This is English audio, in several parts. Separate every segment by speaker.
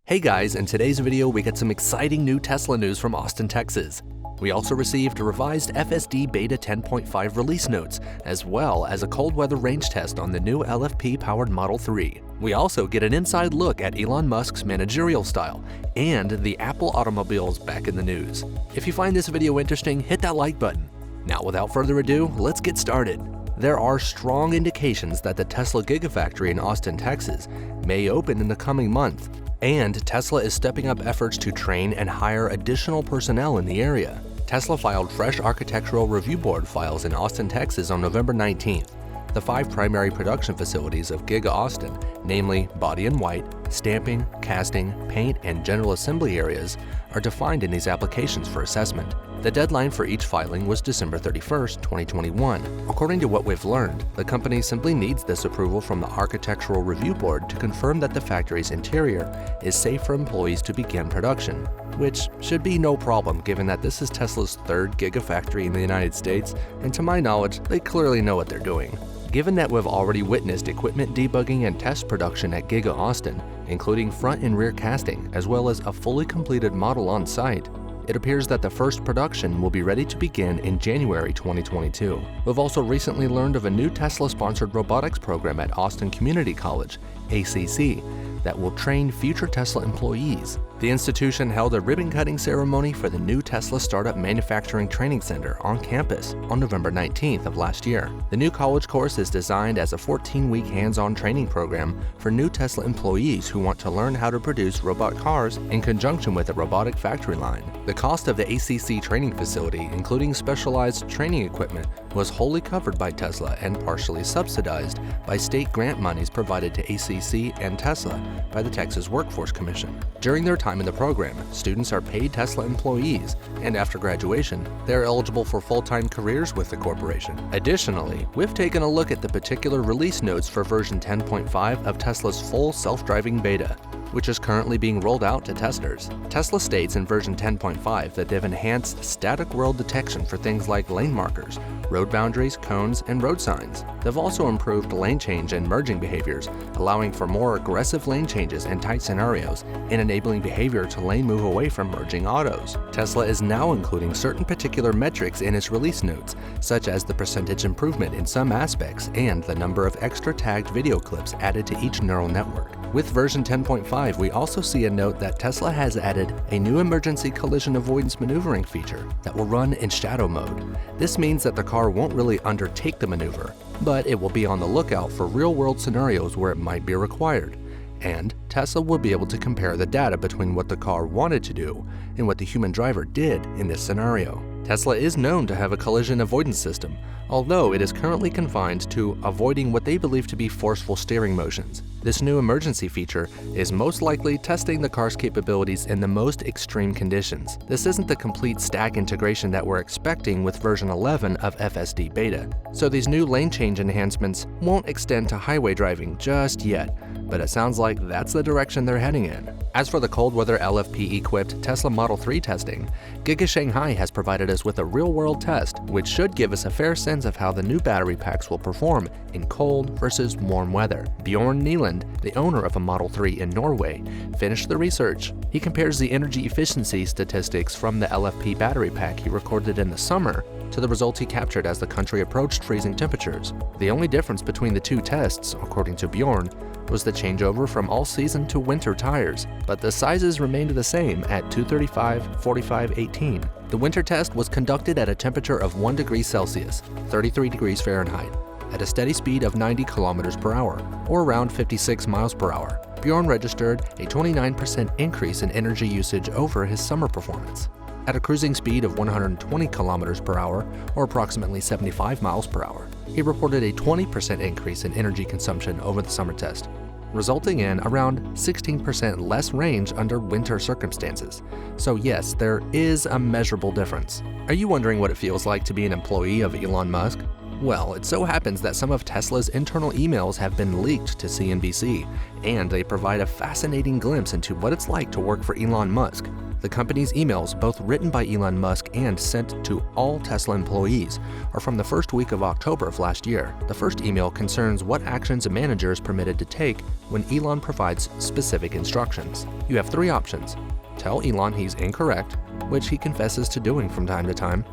Speaker 1: Hey guys, in today's video we get some exciting new Tesla news from Austin, Texas. We also received revised FSD Beta 10.5 release notes, as well as a cold weather range test on the new LFP-powered Model 3. We also get an inside look at Elon Musk's managerial style, and the Apple automobiles back in the news. If you find this video interesting, hit that like button. Now without further ado, let's get started. There are strong indications that the Tesla Gigafactory in Austin, Texas may open in the coming month, and Tesla is stepping up efforts to train and hire additional personnel in the area. Tesla filed fresh architectural review board files in Austin, Texas on November 19th. The 5 primary production facilities of Giga Austin, namely body in white, stamping, casting, paint, and general assembly areas, are defined in these applications for assessment. The deadline for each filing was December 31st, 2021. According to what we've learned, the company simply needs this approval from the Architectural Review Board to confirm that the factory's interior is safe for employees to begin production, which should be no problem given that this is Tesla's 3rd Gigafactory in the United States, and to my knowledge, they clearly know what they're doing. Given that we've already witnessed equipment debugging and test production at Giga Austin, including front and rear casting, as well as a fully completed model on site, it appears that the first production will be ready to begin in January 2022. We've also recently learned of a new Tesla-sponsored robotics program at Austin Community College, ACC, that will train future Tesla employees. The institution held a ribbon-cutting ceremony for the new Tesla Startup Manufacturing Training Center on campus on November 19th of last year. The new college course is designed as a 14-week hands-on training program for new Tesla employees who want to learn how to produce robot cars in conjunction with a robotic factory line. The cost of the ACC training facility, including specialized training equipment, was wholly covered by Tesla and partially subsidized by state grant monies provided to ACC and Tesla by the Texas Workforce Commission. During their time in the program, students are paid Tesla employees, and after graduation, they are eligible for full-time careers with the corporation. Additionally, we've taken a look at the particular release notes for version 10.5 of Tesla's full self-driving beta, which is currently being rolled out to testers. Tesla states in version 10.5 that they've enhanced static world detection for things like lane markers, road boundaries, cones, and road signs. They've also improved lane change and merging behaviors, allowing for more aggressive lane changes in tight scenarios and enabling behavior to lane move away from merging autos. Tesla is now including certain particular metrics in its release notes, such as the percentage improvement in some aspects and the number of extra tagged video clips added to each neural network. With version 10.5, we also see a note that Tesla has added a new emergency collision avoidance maneuvering feature that will run in shadow mode. This means that the car won't really undertake the maneuver, but it will be on the lookout for real-world scenarios where it might be required. And Tesla will be able to compare the data between what the car wanted to do and what the human driver did in this scenario. Tesla is known to have a collision avoidance system, although it is currently confined to avoiding what they believe to be forceful steering motions. This new emergency feature is most likely testing the car's capabilities in the most extreme conditions. This isn't the complete stack integration that we're expecting with version 11 of FSD Beta, so these new lane change enhancements won't extend to highway driving just yet, but it sounds like that's the direction they're heading in. As for the cold weather LFP-equipped Tesla Model 3 testing, Giga Shanghai has provided us with a real-world test, which should give us a fair sense of how the new battery packs will perform in cold versus warm weather. Bjorn Nyland, the owner of a Model 3 in Norway, finished the research. He compares the energy efficiency statistics from the LFP battery pack he recorded in the summer to the results he captured as the country approached freezing temperatures. The only difference between the two tests, according to Bjorn, was the changeover from all-season to winter tires, but the sizes remained the same at 235, 45, 18. The winter test was conducted at a temperature of 1 degree Celsius, 33 degrees Fahrenheit, at a steady speed of 90 kilometers per hour, or around 56 miles per hour. Bjorn registered a 29% increase in energy usage over his summer performance. At a cruising speed of 120 kilometers per hour, or approximately 75 miles per hour, he reported a 20% increase in energy consumption over the summer test, resulting in around 16% less range under winter circumstances. So yes, there is a measurable difference. Are you wondering what it feels like to be an employee of Elon Musk? Well, it so happens that some of Tesla's internal emails have been leaked to CNBC, and they provide a fascinating glimpse into what it's like to work for Elon Musk. The company's emails, both written by Elon Musk and sent to all Tesla employees, are from the first week of October of last year. The first email concerns what actions a manager is permitted to take when Elon provides specific instructions. You have 3 options: tell Elon he's incorrect, which he confesses to doing from time to time,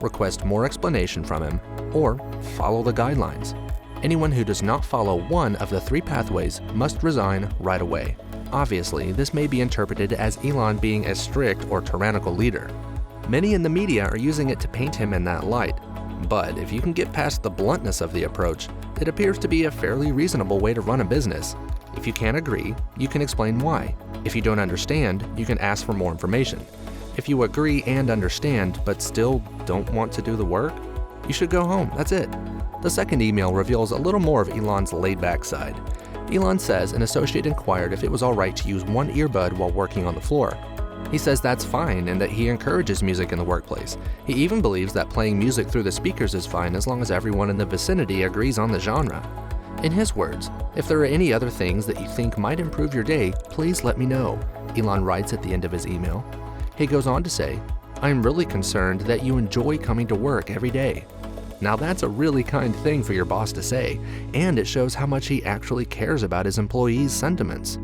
Speaker 1: request more explanation from him, or follow the guidelines. Anyone who does not follow one of the 3 pathways must resign right away. Obviously, this may be interpreted as Elon being a strict or tyrannical leader. Many in the media are using it to paint him in that light, but if you can get past the bluntness of the approach, it appears to be a fairly reasonable way to run a business. If you can't agree, you can explain why. If you don't understand, you can ask for more information. If you agree and understand, but still don't want to do the work, you should go home, that's it. The second email reveals a little more of Elon's laid-back side. Elon says an associate inquired if it was alright to use one earbud while working on the floor. He says that's fine and that he encourages music in the workplace. He even believes that playing music through the speakers is fine as long as everyone in the vicinity agrees on the genre. In his words, "If there are any other things that you think might improve your day, please let me know," Elon writes at the end of his email. He goes on to say, "I'm really concerned that you enjoy coming to work every day." Now that's a really kind thing for your boss to say, and it shows how much he actually cares about his employees' sentiments.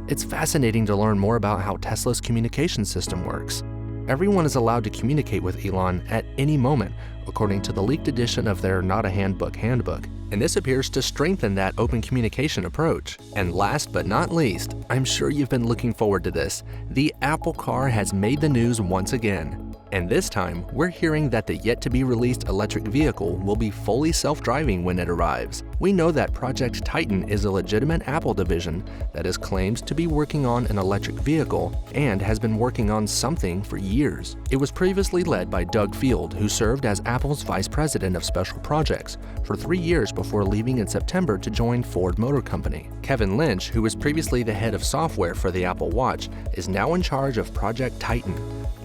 Speaker 1: It's fascinating to learn more about how Tesla's communication system works. Everyone is allowed to communicate with Elon at any moment, according to the leaked edition of their Not a Handbook handbook, and this appears to strengthen that open communication approach. And last but not least, I'm sure you've been looking forward to this, the Apple Car has made the news once again. And this time, we're hearing that the yet-to-be-released electric vehicle will be fully self-driving when it arrives. We know that Project Titan is a legitimate Apple division that is claimed to be working on an electric vehicle and has been working on something for years. It was previously led by Doug Field, who served as Apple's Vice President of Special Projects for 3 years before leaving in September to join Ford Motor Company. Kevin Lynch, who was previously the head of software for the Apple Watch, is now in charge of Project Titan.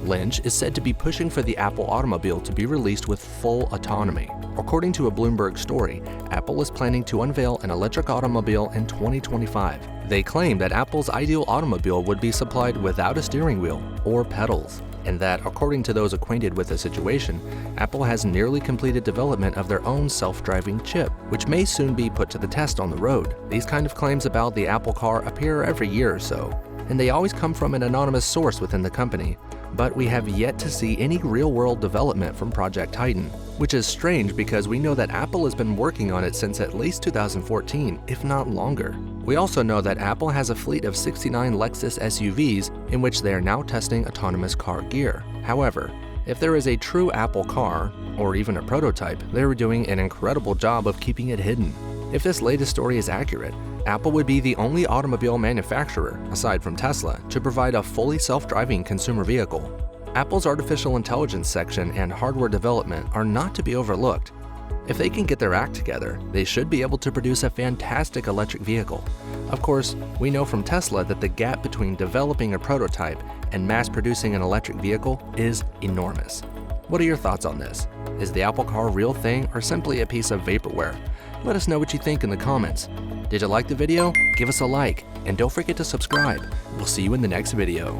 Speaker 1: Lynch is said to be pushing for the Apple automobile to be released with full autonomy. According to a Bloomberg story, Apple is planning to unveil an electric automobile in 2025. They claim that Apple's ideal automobile would be supplied without a steering wheel or pedals, and that, according to those acquainted with the situation, Apple has nearly completed development of their own self-driving chip, which may soon be put to the test on the road. These kind of claims about the Apple Car appear every year or so, and they always come from an anonymous source within the company. But we have yet to see any real-world development from Project Titan, which is strange because we know that Apple has been working on it since at least 2014, if not longer. We also know that Apple has a fleet of 69 Lexus SUVs in which they are now testing autonomous car gear. However, if there is a true Apple car, or even a prototype, they are doing an incredible job of keeping it hidden. If this latest story is accurate, Apple would be the only automobile manufacturer, aside from Tesla, to provide a fully self-driving consumer vehicle. Apple's artificial intelligence section and hardware development are not to be overlooked. If they can get their act together, they should be able to produce a fantastic electric vehicle. Of course, we know from Tesla that the gap between developing a prototype and mass-producing an electric vehicle is enormous. What are your thoughts on this? Is the Apple Car a real thing or simply a piece of vaporware? Let us know what you think in the comments. Did you like the video? Give us a like, and don't forget to subscribe. We'll see you in the next video.